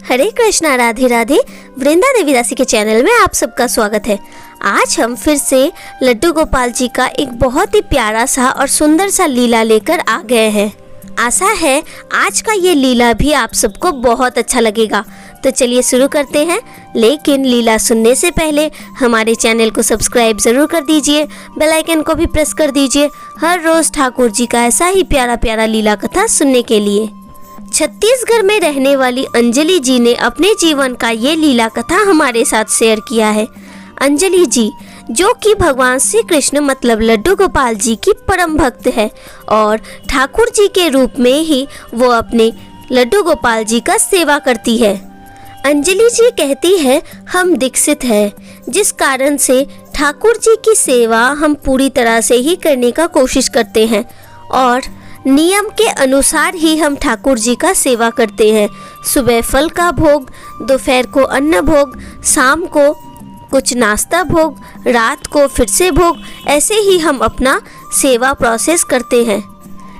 हरे कृष्णा, राधे राधे। वृंदा देवी दासी के चैनल में आप सबका स्वागत है। आज हम फिर से लड्डू गोपाल जी का एक बहुत ही प्यारा सा और सुंदर सा लीला लेकर आ गए हैं। आशा है आज का ये लीला भी आप सबको बहुत अच्छा लगेगा। तो चलिए शुरू करते हैं। लेकिन लीला सुनने से पहले हमारे चैनल को सब्सक्राइब ज़रूर कर दीजिए, बेल आइकन को भी प्रेस कर दीजिए हर रोज़ ठाकुर जी का ऐसा ही प्यारा प्यारा लीला कथा सुनने के लिए। छत्तीसगढ़ में रहने वाली अंजलि जी ने अपने जीवन का ये लीला कथा हमारे साथ शेयर किया है। अंजलि जी जो कि भगवान श्री कृष्ण मतलब लड्डू गोपाल जी की परम भक्त है और ठाकुर जी के रूप में ही वो अपने लड्डू गोपाल जी का सेवा करती है। अंजलि जी कहती है, हम दीक्षित हैं, जिस कारण से ठाकुर जी की सेवा हम पूरी तरह से ही करने का कोशिश करते हैं और नियम के अनुसार ही हम ठाकुर जी का सेवा करते हैं। सुबह फल का भोग, दोपहर को अन्न भोग, शाम को कुछ नाश्ता भोग, रात को फिर से भोग, ऐसे ही हम अपना सेवा प्रोसेस करते हैं।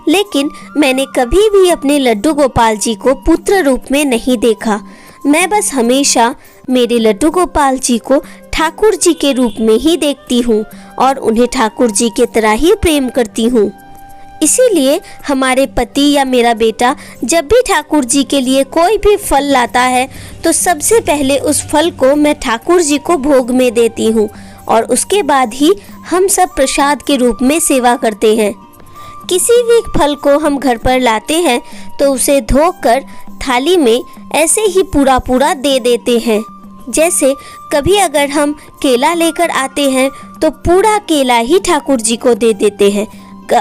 लेकिन मैंने कभी भी अपने लड्डू गोपाल जी को पुत्र रूप में नहीं देखा। मैं बस हमेशा मेरे लड्डू गोपाल जी को ठाकुर जी के रूप में ही देखती हूँ और उन्हें ठाकुर जी के तरह ही प्रेम करती हूँ। इसीलिए हमारे पति या मेरा बेटा जब भी ठाकुर जी के लिए कोई भी फल लाता है तो सबसे पहले उस फल को मैं ठाकुर जी को भोग में देती हूँ और उसके बाद ही हम सब प्रसाद के रूप में सेवा करते हैं। किसी भी फल को हम घर पर लाते हैं तो उसे धोकर थाली में ऐसे ही पूरा पूरा दे देते हैं। जैसे कभी अगर हम केला लेकर आते हैं तो पूरा केला ही ठाकुर जी को दे देते हैं।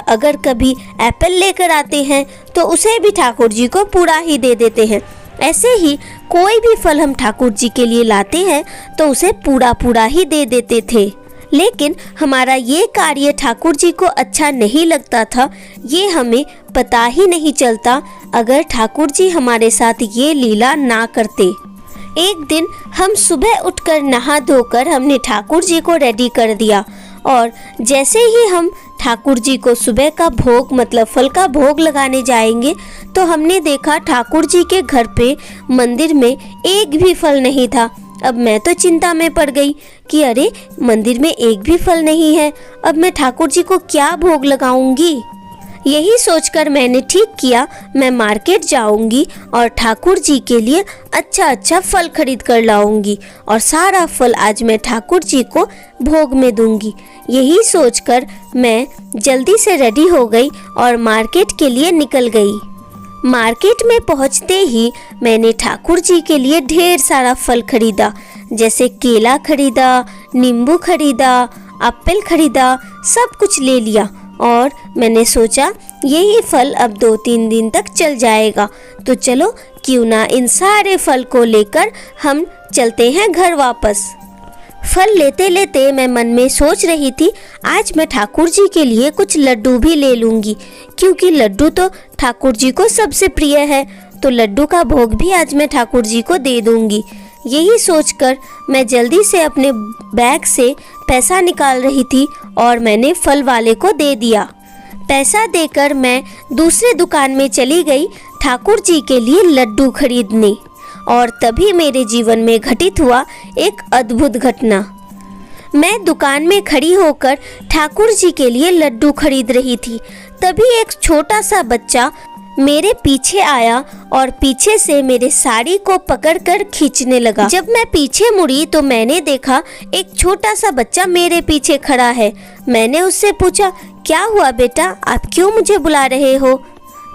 अगर कभी एप्पल लेकर आते हैं तो उसे भी ठाकुर जी को पूरा ही दे देते हैं। ऐसे ही कोई भी फल हम ठाकुर जी के लिए लाते हैं तो उसे पूरा पूरा ही दे देते थे। लेकिन हमारा ये कार्य ठाकुर जी को अच्छा नहीं लगता था, ये हमें पता ही नहीं चलता अगर ठाकुर जी हमारे साथ ये लीला ना करते। एक दिन हम सुबह उठकर नहा धोकर हमने ठाकुर जी को रेडी कर दिया और जैसे ही हम ठाकुर जी को सुबह का भोग मतलब फल का भोग लगाने जाएंगे तो हमने देखा ठाकुर जी के घर पे मंदिर में एक भी फल नहीं था। अब मैं तो चिंता में पड़ गई कि अरे मंदिर में एक भी फल नहीं है, अब मैं ठाकुर जी को क्या भोग लगाऊंगी। यही सोचकर मैंने ठीक किया, मैं मार्केट जाऊंगी और ठाकुर जी के लिए अच्छा अच्छा फल खरीद कर लाऊंगी और सारा फल आज मैं ठाकुर जी को भोग में दूंगी। यही सोचकर मैं जल्दी से रेडी हो गई और मार्केट के लिए निकल गई। मार्केट में पहुंचते ही मैंने ठाकुर जी के लिए ढेर सारा फल खरीदा, जैसे केला खरीदा, नींबू खरीदा, एप्पल खरीदा, सब कुछ ले लिया और मैंने सोचा यही फल अब 2-3 दिन तक चल जाएगा, तो चलो क्यों ना इन सारे फल को लेकर हम चलते हैं घर वापस। फल लेते लेते मैं मन में सोच रही थी आज मैं ठाकुर जी के लिए कुछ लड्डू भी ले लूँगी, क्योंकि लड्डू तो ठाकुर जी को सबसे प्रिय है, तो लड्डू का भोग भी आज मैं ठाकुर जी को दे दूँगी। यही सोचकर मैं जल्दी से अपने बैग से पैसा निकाल रही थी और मैंने फल वाले को दे दिया। पैसा देकर मैं दूसरे दुकान में चली गई ठाकुर जी के लिए लड्डू खरीदने और तभी मेरे जीवन में घटित हुआ एक अद्भुत घटना। मैं दुकान में खड़ी होकर ठाकुर जी के लिए लड्डू खरीद रही थी, तभी एक छोटा सा बच्चा मेरे पीछे आया और पीछे से मेरे साड़ी को पकड़कर खींचने लगा। जब मैं पीछे मुड़ी तो मैंने देखा एक छोटा सा बच्चा मेरे पीछे खड़ा है। मैंने उससे पूछा, क्या हुआ बेटा, आप क्यों मुझे बुला रहे हो?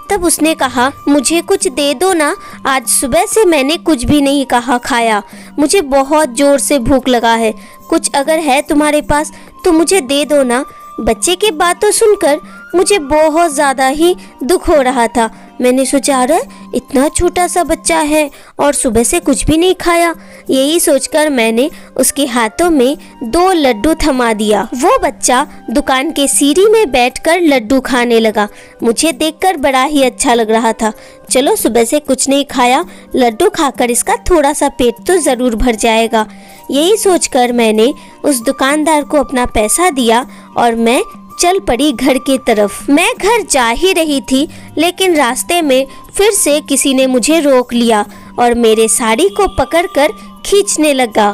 तब उसने कहा, मुझे कुछ दे दो ना, आज सुबह से मैंने कुछ भी नहीं खाया, मुझे बहुत जोर से भूख लगा है, कुछ अगर है तुम्हारे पास तो मुझे दे दो ना। बच्चे की बातों सुनकर मुझे बहुत ज़्यादा ही दुख हो रहा था। मैंने सोचा, अरे इतना छोटा सा बच्चा है और सुबह से कुछ भी नहीं खाया। यही सोचकर मैंने उसके हाथों में 2 लड्डू थमा दिया। वो बच्चा दुकान के सीढ़ी में बैठकर लड्डू खाने लगा। मुझे देखकर बड़ा ही अच्छा लग रहा था। चलो सुबह से कुछ नहीं खाया, लड्डू खाकर इसका थोड़ा सा पेट तो ज़रूर भर जाएगा। यही सोचकर मैंने उस दुकानदार को अपना पैसा दिया और मैं चल पड़ी घर की तरफ। मैं घर जा ही रही थी, लेकिन रास्ते में फिर से किसी ने मुझे रोक लिया और मेरे साड़ी को पकड़कर खींचने लगा।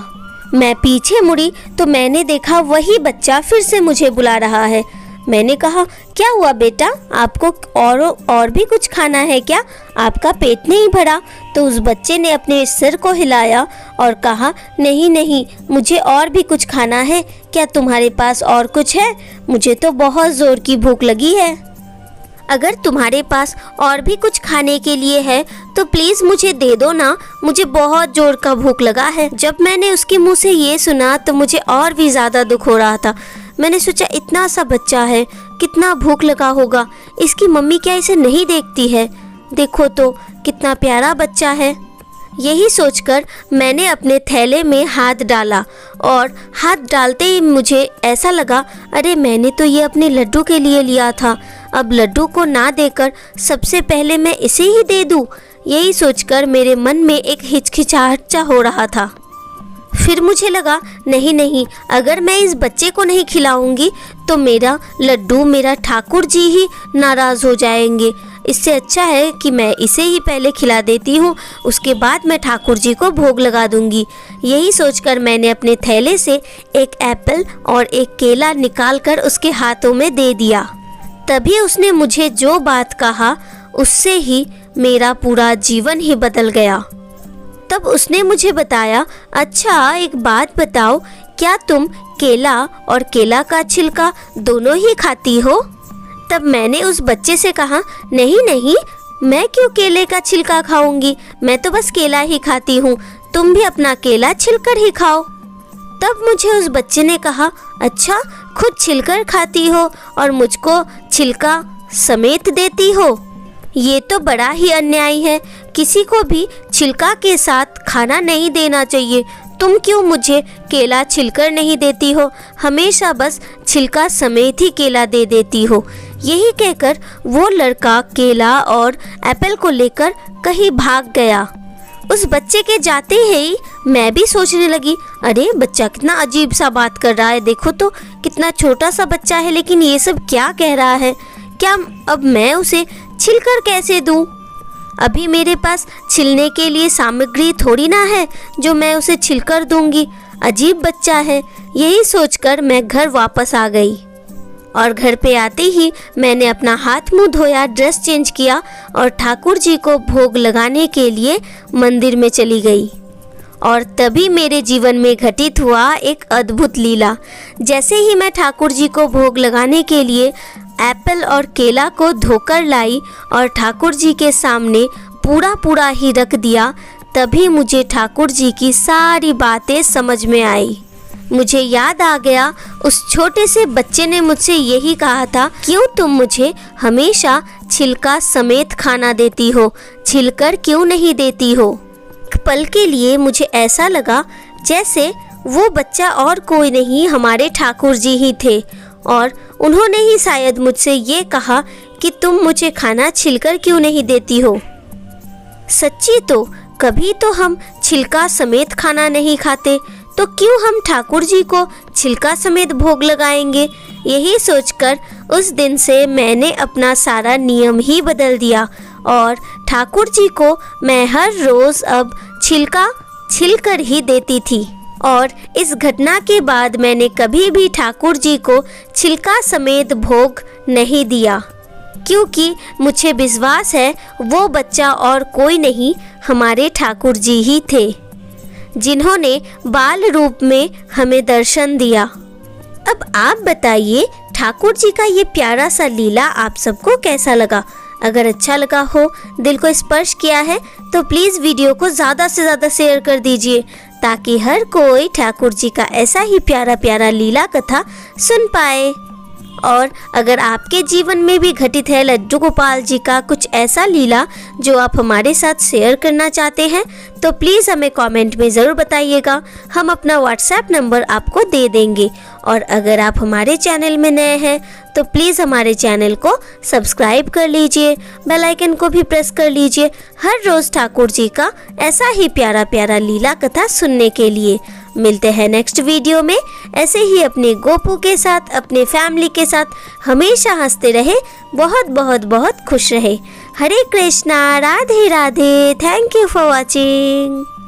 मैं पीछे मुड़ी तो मैंने देखा वही बच्चा फिर से मुझे बुला रहा है। मैंने कहा, क्या हुआ बेटा, आपको और भी कुछ खाना है क्या? आपका पेट नहीं भरा? तो उस बच्चे ने अपने सिर को हिलाया और कहा, नहीं नहीं, मुझे और भी कुछ खाना है। क्या तुम्हारे पास और कुछ है? मुझे तो बहुत ज़ोर की भूख लगी है। अगर तुम्हारे पास और भी कुछ खाने के लिए है तो प्लीज़ मुझे दे दो ना, मुझे बहुत जोर का भूख लगा है। जब मैंने उसके मुंह से ये सुना तो मुझे और भी ज़्यादा दुख हो रहा था। मैंने सोचा, इतना सा बच्चा है, कितना भूख लगा होगा, इसकी मम्मी क्या इसे नहीं देखती है? देखो तो कितना प्यारा बच्चा है। यही सोचकर मैंने अपने थैले में हाथ डाला और हाथ डालते ही मुझे ऐसा लगा, अरे मैंने तो ये अपने लड्डू के लिए लिया था, अब लड्डू को ना देकर सबसे पहले मैं इसे ही दे दूं। यही सोचकर मेरे मन में एक हिचकिचाहट सा हो रहा था। फिर मुझे लगा, नहीं नहीं, अगर मैं इस बच्चे को नहीं खिलाऊंगी तो मेरा लड्डू, मेरा ठाकुर जी ही नाराज़ हो जाएंगे। इससे अच्छा है कि मैं इसे ही पहले खिला देती हूँ, उसके बाद मैं ठाकुर जी को भोग लगा दूंगी। यही सोचकर मैंने अपने थैले से एक एप्पल और एक केला निकालकर उसके हाथों में दे दिया। तभी उसने मुझे जो बात कहा उससे ही मेरा पूरा जीवन ही बदल गया। तब उसने मुझे बताया, अच्छा एक बात बताओ, क्या तुम केला और केला का छिलका दोनों ही खाती हो? तब मैंने उस बच्चे से कहा, नहीं नहीं, मैं क्यों केले का छिलका खाऊंगी, मैं तो बस केला ही खाती हूँ, तुम भी अपना केला छिलकर ही खाओ। तब मुझे उस बच्चे ने कहा, अच्छा खुद छिलकर खाती हो और मुझको छिलका समेत देती हो? ये तो बड़ा ही अन्याय है, किसी को भी छिलका के साथ खाना नहीं देना चाहिए। तुम क्यों मुझे केला छिलकर नहीं देती हो, हमेशा बस छिलका समेत ही केला दे देती हो? यही कहकर वो लड़का केला और एप्पल को लेकर कहीं भाग गया। उस बच्चे के जाते ही मैं भी सोचने लगी, अरे बच्चा कितना अजीब सा बात कर रहा है, देखो तो कितना छोटा सा बच्चा है, लेकिन ये सब क्या कह रहा है? क्या अब मैं उसे छिलकर कैसे दूं? अभी मेरे पास छिलने के लिए सामग्री थोड़ी ना है जो मैं उसे छिलकर दूंगी। अजीब बच्चा है। यही सोचकर मैं घर वापस आ गई और घर पे आते ही मैंने अपना हाथ मुंह धोया, ड्रेस चेंज किया और ठाकुर जी को भोग लगाने के लिए मंदिर में चली गई। और तभी मेरे जीवन में घटित हुआ एक अद्भुत लीला। जैसे ही मैं ठाकुर जी को भोग लगाने के लिए एप्पल और केला को धोकर लाई और ठाकुर जी के सामने पूरा ही रख दिया, तभी मुझे ठाकुर जी की सारी बातें समझ में आई। मुझे याद आ गया, उस छोटे से बच्चे ने मुझसे यही कहा था, क्यों तुम मुझे हमेशा छिलका समेत खाना देती हो, छिलकर क्यों नहीं देती हो? एक पल के लिए मुझे ऐसा लगा जैसे वो बच्चा और कोई नहीं, हमारे ठाकुर जी ही थे और उन्होंने ही शायद मुझसे ये कहा कि तुम मुझे खाना छिलकर क्यों नहीं देती हो। सच्ची तो कभी तो हम छिलका समेत खाना नहीं खाते, तो क्यों हम ठाकुर जी को छिलका समेत भोग लगाएंगे? यही सोचकर उस दिन से मैंने अपना सारा नियम ही बदल दिया और ठाकुर जी को मैं हर रोज़ अब छिलका छिलकर ही देती थी। और इस घटना के बाद मैंने कभी भी ठाकुर जी को छिलका समेत भोग नहीं दिया, क्योंकि मुझे विश्वास है वो बच्चा और कोई नहीं, हमारे ठाकुर जी ही थे, जिन्होंने बाल रूप में हमें दर्शन दिया। अब आप बताइए, ठाकुर जी का ये प्यारा सा लीला आप सबको कैसा लगा? अगर अच्छा लगा हो, दिल को स्पर्श किया है, तो प्लीज़ वीडियो को ज़्यादा से ज़्यादा शेयर कर दीजिए, ताकि हर कोई ठाकुर जी का ऐसा ही प्यारा प्यारा लीला कथा सुन पाए। और अगर आपके जीवन में भी घटित है लड्डू गोपाल जी का कुछ ऐसा लीला जो आप हमारे साथ शेयर करना चाहते हैं, तो प्लीज़ हमें कमेंट में ज़रूर बताइएगा। हम अपना व्हाट्सएप नंबर आपको दे देंगे और अगर आप हमारे चैनल में नए हैं तो प्लीज़ हमारे चैनल को सब्सक्राइब कर लीजिए, बेल आइकन को भी प्रेस कर लीजिए हर रोज़ ठाकुर जी का ऐसा ही प्यारा प्यारा लीला कथा सुनने के लिए। मिलते हैं नेक्स्ट वीडियो में। ऐसे ही अपने गोपू के साथ, अपने फैमिली के साथ हमेशा हंसते रहे, बहुत बहुत बहुत खुश रहे। Hare Krishna, Radhe Radhe. Thank you for watching.